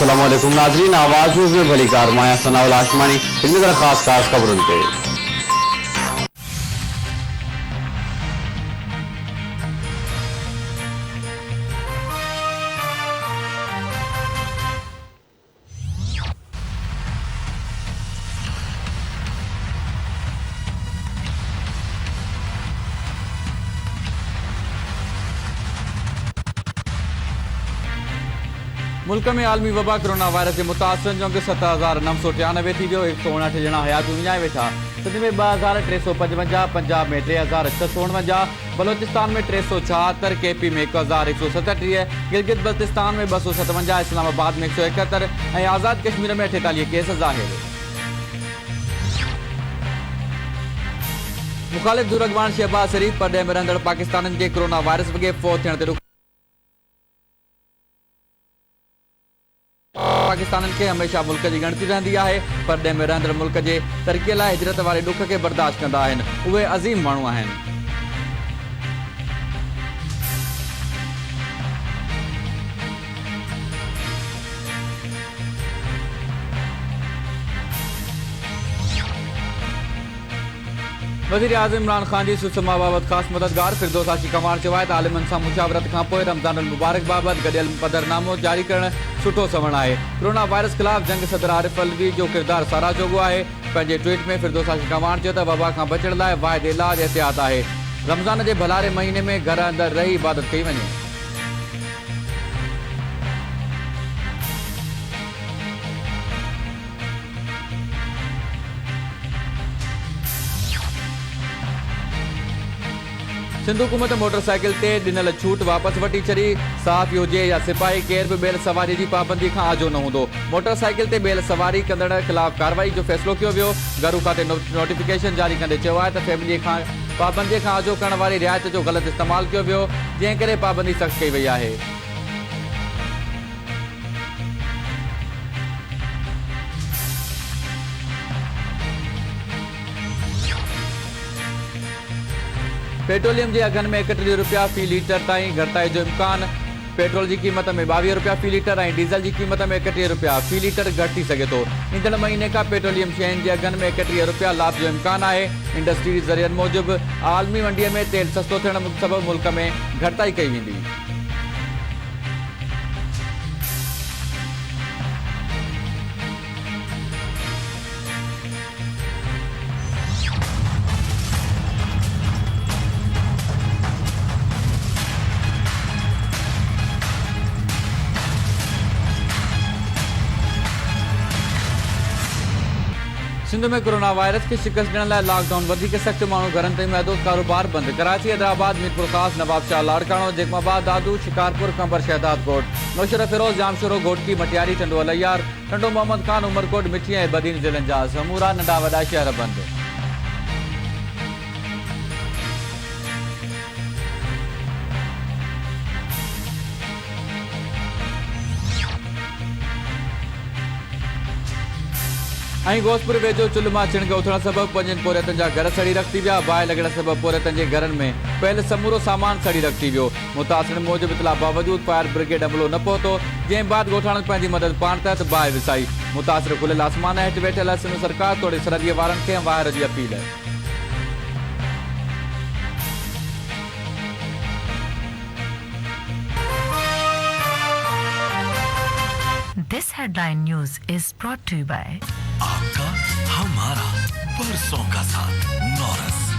अस्सलाम वालेकुम नाजरीन, आवाज में भली कार माया सनाउल आसमानी इनमें जरा खास खास खबरों पे। मुल्क में आलमी वबा कोरोना वायरस के मुतासर जो कि 7,993 थी वियो, 159 ॼणा हयात विञाए वेठा। सिंध में 2,355, पंजाब में 3,649, बलोचिस्तान में 376, केपी में 1,137, गिलगित बल्तिस्तान में 257, इस्लामाबाद में 171 और आज़ाद कश्मीर में 48 केस ज़ाहिर। मुखालिफ दुरगवान शहबाज शरीफ परॾे में रहंदड़ पाकिस्तान के कोरोना वायरस वगे फौत थियण ते पाकिस्तान के हमेशा मुल्क की गणती रहंदी है। परदे में रहंदड़ मुल्क के तरक्की लाइ हिजरत वाले दुख के बर्दाश्त कंदा आहिनि। उहे अज़ीम माण्हू आहिनि। वज़ीर आज़म इमरान खान की सुषमा बाबत खास मददगार फिरदौस हाशी कमार चवाए त आलिमनि सां मुशावरत खां पोइ रमज़ान मुबारक बाबत गडियल पदरनामो जारी करण सुठो समझ है। कोरोना वायरस खिलाफ जंग सदर आरिफ अलवी जो किरदार सारा जोगो है। पंहिंजे ट्वीट में फिरदौस हाशी कमार चयो त वबा खां बचण लाइ वाहिद इलाज एहतियात है। रमज़ान के भलारे महीने में घर अंदर रही इबादत कई वञे। सिंध हुकूमत मोटरसाइकिल ते दिनल छूट वापस वठी छड़ी। साफ़ हुजे या सिपाही केर भी बेल सवारी की पाबंदी का आजो न होंदो। मोटरसाइकिल ते बेल सवारी कंदड़ खिलाफ कार्रवाई जो फैसलो किया वियो। घरू खाते नोटिफिकेशन जारी कंदे चयो आहे त फैमिली का पाबंदी का आजो करण वाली रियायत जो गलत इस्तेमाल किया वियो, जंहिं करे पाबंदी सख्त कई वई आहे। पेट्रोलियम के अघन में 31 रुपया फी लीटर ताईं घटाई जो इम्कान। पेट्रोल की कीमत में 22 रुपया फी लीटर और डीजल की कीमत में 31 रुपया फी लीटर घटी सके तो। ईंदड़ महीने का पेट्रोलियम शयुनि के अघन में 31 रुपया लाभ जो इम्कान है। इंडस्ट्री ज़रियनि मूजिब आलमी मंडी में तेल सस्तो थियण सबब मुल्क में घटाई कई वेंदी। सिंध में कोरोना वायरस के शिकस्त ॾियण लाइ लॉकडाउन वधीक सख्त। माण्हू घरनि ताईं महदूद कारोबार बंद। कराची, हैदराबाद, मीरपुर खास, नवाबशाह, लाड़काणो, जैकमाबाद, दादू, शिकारपुर, कंबर, शहदाद कोट, नौशरा फिरोज, जामशोरो, घोटकी, मटियारी, टंडो अलैयार, टंडो मोहम्मद खान, उमरकोट, मिठी ऐं बदीन ज़िलनि जा समूरा नंढा वॾा शहर बंद। गोसपुर वेझो चुल्ह मां छिणक उथण सबब 5 पोरियतनि जा घर सड़ी रखी विया। बाहि लॻण सबब पोरियतनि जे घरनि में पयल समूरो सामान सड़ी रखी वियो। मुतासिर मूजिब इतला बावजूद फायर ब्रिगेड अमलो न पहुतो, जंहिं बाद ॻोठाणनि पंहिंजी मदद पाण तहत बाहि विसाई। मुतासिर खुलियल आसमान हेठि वेठल सिंध सरकार तोड़े सरहदीअ वारनि खे वाहिर जी appeal. This headline news is brought to you by आपका हमारा परसों का साथ नौरस।